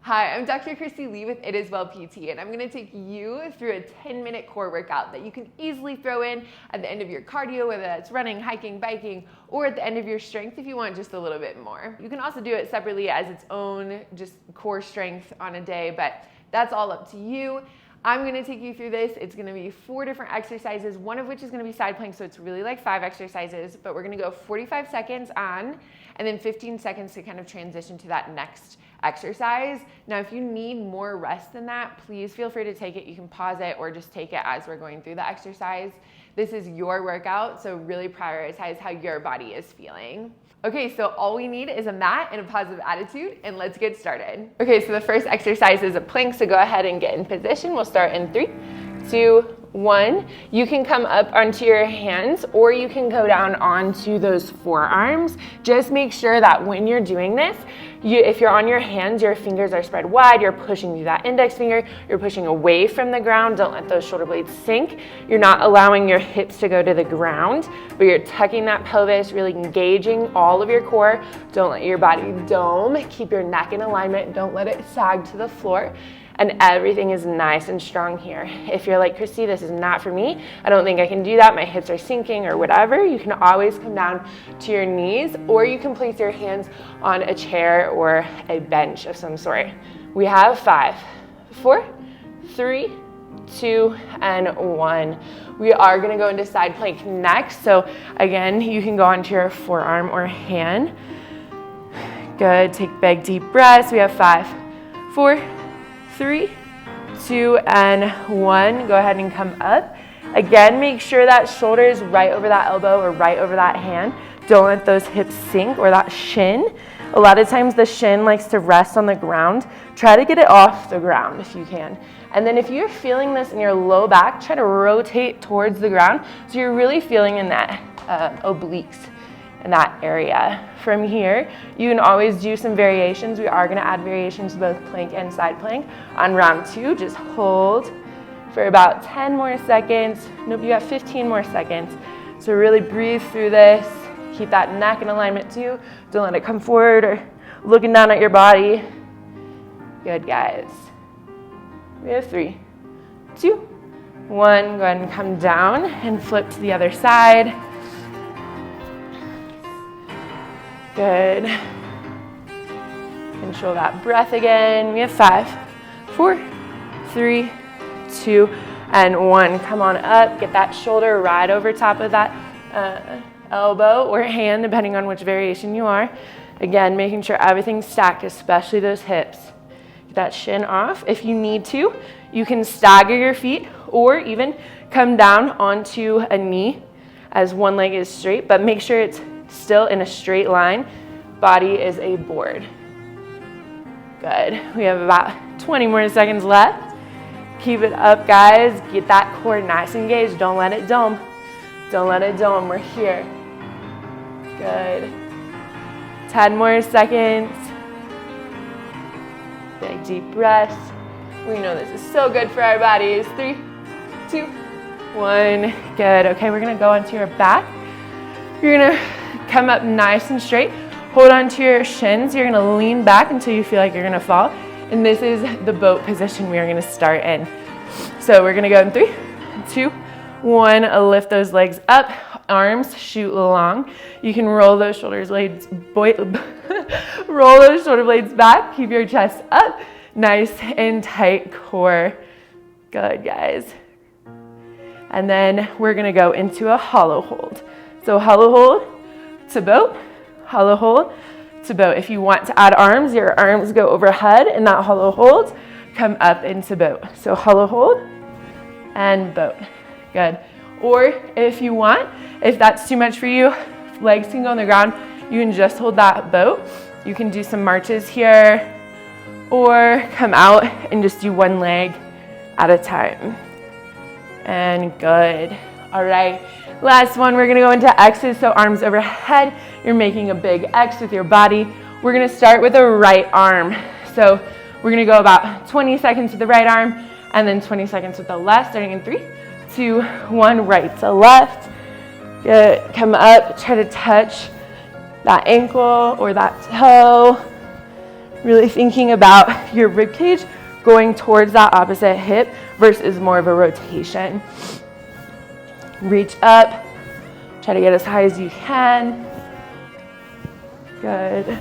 Hi, I'm Dr. Christy Lee with It Is Well PT, and I'm going to take you through a 10-minute core workout that you can easily throw in at the end of your cardio, whether that's running, hiking, biking, or at the end of your strength if you want just a little bit more. You can also do it separately as its own just core strength on a day, but that's all up to you. I'm going to take you through this. It's going to be 4 different exercises, one of which is going to be side plank, so it's really like 5 exercises, but we're going to go 45 seconds on and then 15 seconds to kind of transition to that next exercise. Now, if you need more rest than that, please feel free to take it. You can pause it or just take it as we're going through the exercise. This is your workout, so really prioritize how your body is feeling. Okay, so all we need is a mat and a positive attitude, and let's get started. Okay, so the first exercise is a plank, so go ahead and get in position. We'll start in 3, 2, 1. You can come up onto your hands or you can go down onto those forearms. Just make sure that when you're doing this, if you're on your hands, your fingers are spread wide, you're pushing through that index finger, you're pushing away from the ground. Don't let those shoulder blades sink. You're not allowing your hips to go to the ground, but you're tucking that pelvis, really engaging all of your core. Don't let your body dome. Keep your neck in alignment. Don't let it sag to the floor. And everything is nice and strong here. If you're like, Christy, this is not for me, I don't think I can do that, my hips are sinking or whatever, you can always come down to your knees, or you can place your hands on a chair or a bench of some sort. We have 5, 4, 3, 2, and 1. We are gonna go into side plank next. So again, you can go onto your forearm or hand. Good, take big deep breaths. We have 5, 4, 3, 2, and 1. Go ahead and come up. Again, make sure that shoulder is right over that elbow or right over that hand. Don't let those hips sink or that shin. A lot of times the shin likes to rest on the ground. Try to get it off the ground if you can. And then if you're feeling this in your low back, try to rotate towards the ground so you're really feeling in that obliques in that area. From here, you can always do some variations. We are going to add variations to both plank and side plank. On round 2, just hold for about 10 more seconds. Nope, you have 15 more seconds. So really breathe through this. Keep that neck in alignment too. Don't let it come forward or looking down at your body. Good, guys. We have 3, 2, 1. Go ahead and come down and flip to the other side. Good. Control that breath again. We have 5, 4, 3, 2, and 1. Come on up. Get that shoulder right over top of that elbow or hand, depending on which variation you are. Again, making sure everything's stacked, especially those hips. Get that shin off. If you need to, you can stagger your feet or even come down onto a knee as one leg is straight, but make sure it's still in a straight line. Body is a board. Good. We have about 20 more seconds left. Keep it up, guys. Get that core nice and engaged. Don't let it dome. Don't let it dome. We're here. Good. 10 more seconds. Big deep breaths. We know this is so good for our bodies. 3, 2, 1. Good. Okay, we're gonna go onto your back. You're gonna come up nice and straight. Hold on to your shins. You're gonna lean back until you feel like you're gonna fall. And this is the boat position we are gonna start in. So we're gonna go in 3, 2, 1. Lift those legs up. Arms shoot long. You can roll those roll those shoulder blades back. Keep your chest up. Nice and tight core. Good, guys. And then we're gonna go into a hollow hold. So hollow hold to boat, hollow hold to boat. If you want to add arms, your arms go overhead in that hollow hold, come up into boat. So hollow hold and boat. Good. Or if you want, if that's too much for you, legs can go on the ground, you can just hold that boat. You can do some marches here or come out and just do one leg at a time. And good. All right. Last one, we're gonna go into X's, so arms overhead. You're making a big X with your body. We're gonna start with the right arm. So we're gonna go about 20 seconds with the right arm and then 20 seconds with the left, starting in 3, 2, 1, right to left. Good. Come up, try to touch that ankle or that toe. Really thinking about your rib cage going towards that opposite hip versus more of a rotation. Reach up, try to get as high as you can. Good.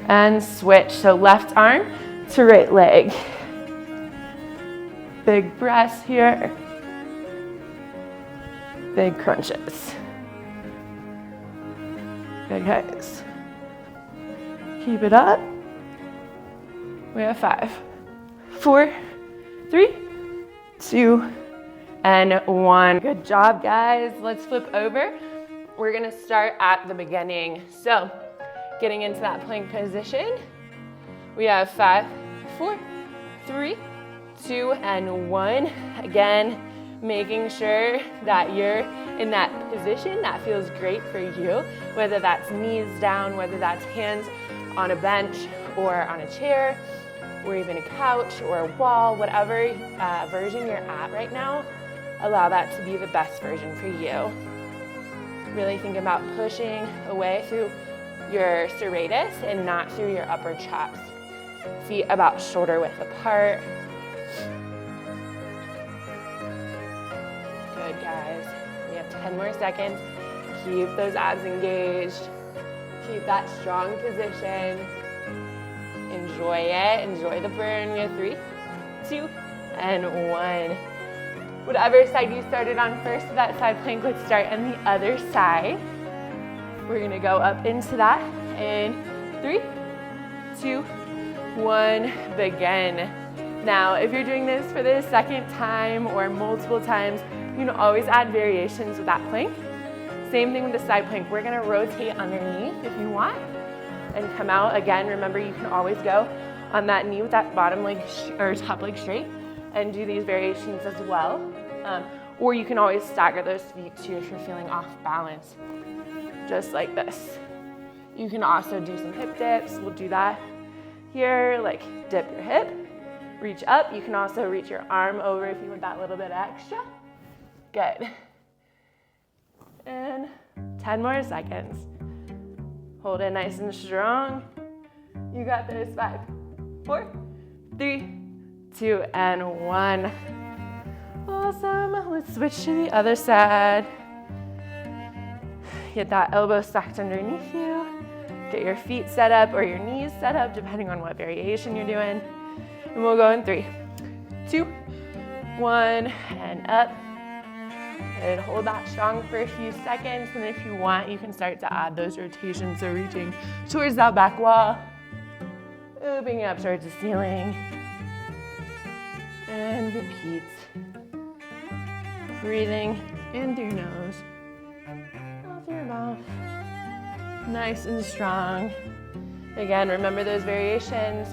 And switch, so left arm to right leg. Big breaths here. Big crunches. Good, guys. Keep it up. We have 5, 4, 3, 2, and 1. Good job, guys. Let's flip over. We're gonna start at the beginning. So, getting into that plank position. We have 5, 4, 3, 2, and 1. Again, making sure that you're in that position that feels great for you, whether that's knees down, whether that's hands on a bench or on a chair, or even a couch or a wall, whatever version you're at right now, allow that to be the best version for you. Really think about pushing away through your serratus and not through your upper chops. Feet about shoulder width apart. Good, guys. We have 10 more seconds. Keep those abs engaged. Keep that strong position. Enjoy it. Enjoy the burn. We have 3, 2, and 1. Whatever side you started on first of that side plank, let's start on the other side. We're gonna go up into that in 3, 2, 1, begin. Now, if you're doing this for the second time or multiple times, you can always add variations with that plank. Same thing with the side plank. We're gonna rotate underneath if you want and come out. Again, remember you can always go on that knee with that bottom leg or top leg straight and do these variations as well. Or you can always stagger those feet too if you're feeling off balance, just like this. You can also do some hip dips. We'll do that here, like dip your hip, reach up. You can also reach your arm over if you want that little bit extra. Good. And 10 more seconds. Hold it nice and strong. You got this. 5, 4, 3, 2, and 1. Awesome. Let's switch to the other side. Get that elbow stacked underneath you. Get your feet set up or your knees set up, depending on what variation you're doing. And we'll go in 3, 2, 1, and up. And hold that strong for a few seconds. And if you want, you can start to add those rotations. So reaching towards that back wall, opening up towards the ceiling. And repeat. Breathing in through your nose, out through your mouth. Nice and strong. Again, remember those variations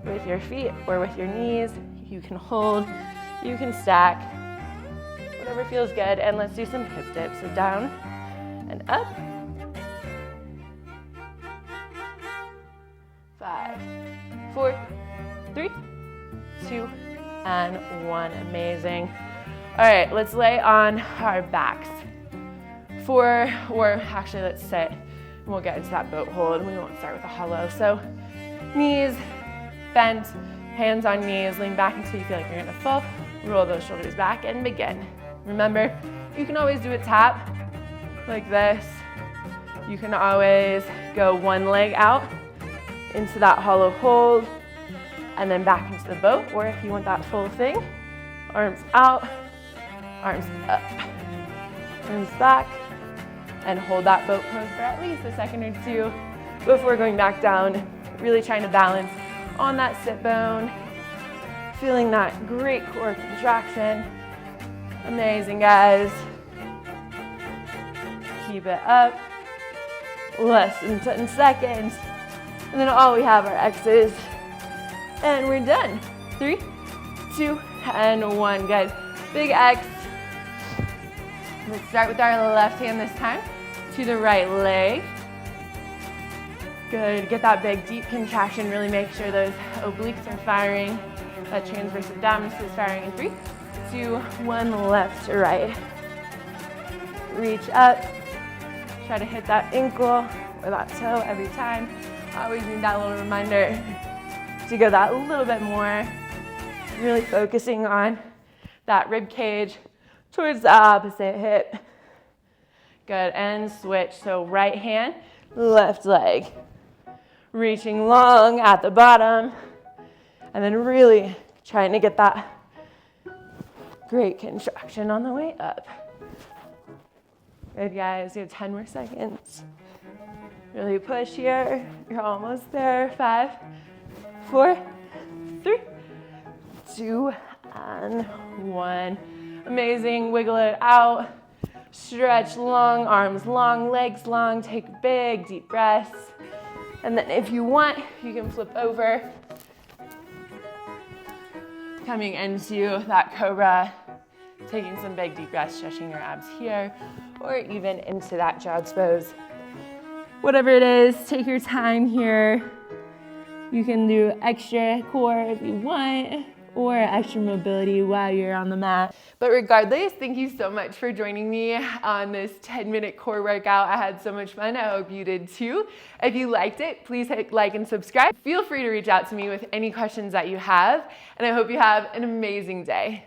with your feet or with your knees. You can hold, you can stack, whatever feels good. And let's do some hip dips. So down and up. 5, 4, 3, 2, and 1. Amazing. All right, let's lay on our backs. Or actually let's sit. And we'll get into that boat hold. We won't start with a hollow. So knees bent, hands on knees, lean back until you feel like you're gonna fall. Roll those shoulders back and begin. Remember, you can always do a tap like this. You can always go one leg out into that hollow hold and then back into the boat. Or if you want that full thing, arms out, arms up, arms back, and hold that boat pose for at least a second or two before going back down. Really trying to balance on that sit bone, feeling that great core contraction. Amazing, guys. Keep it up. Less than 10 seconds. And then all we have are X's. And we're done. 3, 2, and 1, guys. Big X. Let's start with our left hand this time to the right leg. Good. Get that big, deep contraction. Really make sure those obliques are firing. That transverse abdominis is firing in 3, 2, 1, left to right. Reach up. Try to hit that ankle or that toe every time. Always need that little reminder to go that a little bit more. Really focusing on that rib cage towards the opposite hip. Good, and switch. So right hand, left leg. Reaching long at the bottom, and then really trying to get that great contraction on the way up. Good, guys. You have 10 more seconds. Really push here. You're almost there. 5, 4, 3, 2, and 1. Amazing. Wiggle it out. Stretch long, arms long, legs long. Take big, deep breaths. And then if you want, you can flip over. Coming into that cobra. Taking some big, deep breaths, stretching your abs here, or even into that child's pose. Whatever it is, take your time here. You can do extra core if you want, or extra mobility while you're on the mat. But regardless, thank you so much for joining me on this 10-minute core workout. I had so much fun. I hope you did too. If you liked it, please hit like and subscribe. Feel free to reach out to me with any questions that you have, and I hope you have an amazing day.